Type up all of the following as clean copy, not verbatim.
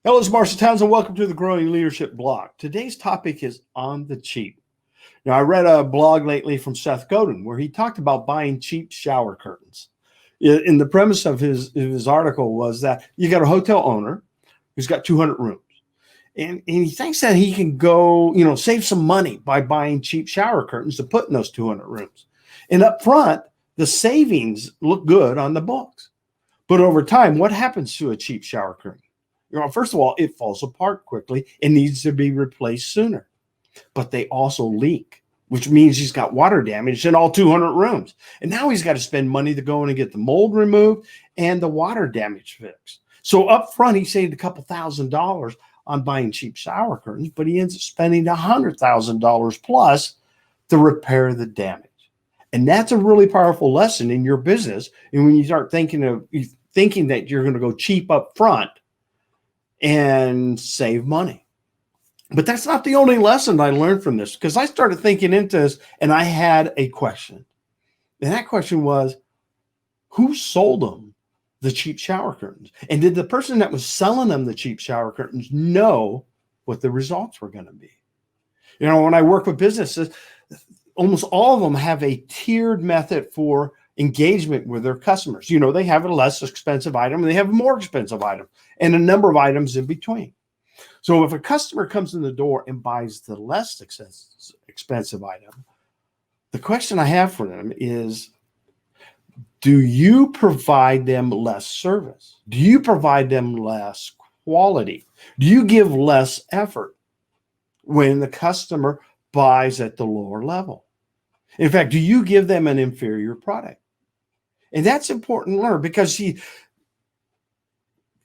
Hello, it's Marshall Townsend. Welcome to the Growing Leadership blog. Today's topic is on the cheap. Now, I read a blog lately from Seth Godin where he talked about buying cheap shower curtains. In the premise of his article was that you got a hotel owner who's got 200 rooms. And he thinks that he can go, save some money by buying cheap shower curtains to put in those 200 rooms. And up front, the savings look good on the books. But over time, what happens to a cheap shower curtain? First of all, it falls apart quickly and needs to be replaced sooner. But they also leak, which means he's got water damage in all 200 rooms. And now he's got to spend money to go in and get the mold removed and the water damage fixed. So up front, he saved a couple $1,000s on buying cheap shower curtains, but he ends up spending $100,000 plus to repair the damage. And that's a really powerful lesson in your business. And when you start thinking that you're going to go cheap up front and save money. But that's not the only lesson I learned from this, because I started thinking into this and I had a question. And that question was, who sold them the cheap shower curtains? And did the person that was selling them the cheap shower curtains know what the results were going to be? When I work with businesses, almost all of them have a tiered method for engagement with their customers. They have a less expensive item and they have a more expensive item and a number of items in between. So if a customer comes in the door and buys the less expensive item, the question I have for them is, do you provide them less service? Do you provide them less quality? Do you give less effort when the customer buys at the lower level? In fact, do you give them an inferior product? And that's important to learn, because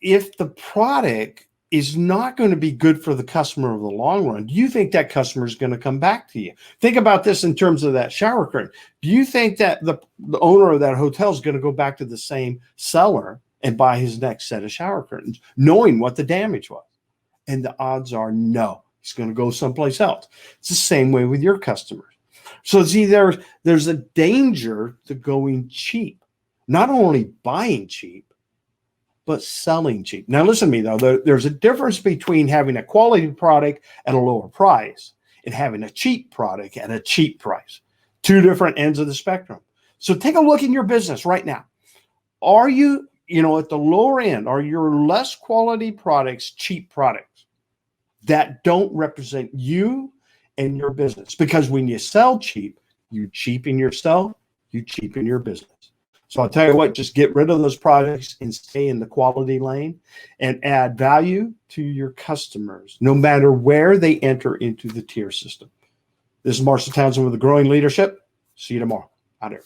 if the product is not going to be good for the customer over the long run, do you think that customer is going to come back to you? Think about this in terms of that shower curtain. Do you think that the owner of that hotel is going to go back to the same seller and buy his next set of shower curtains, knowing what the damage was? And the odds are no. He's going to go someplace else. It's the same way with your customers. So see, there's a danger to going cheap. Not only buying cheap, but selling cheap. Now, listen to me, though. There's a difference between having a quality product at a lower price and having a cheap product at a cheap price. Two different ends of the spectrum. So take a look in your business right now. Are you, at the lower end, are your less quality products cheap products that don't represent you and your business? Because when you sell cheap, you cheapen yourself, you cheapen your business. So I'll tell you what, just get rid of those products and stay in the quality lane and add value to your customers, no matter where they enter into the tier system. This is Marshall Townsend with the Growing Leadership. See you tomorrow. Out here.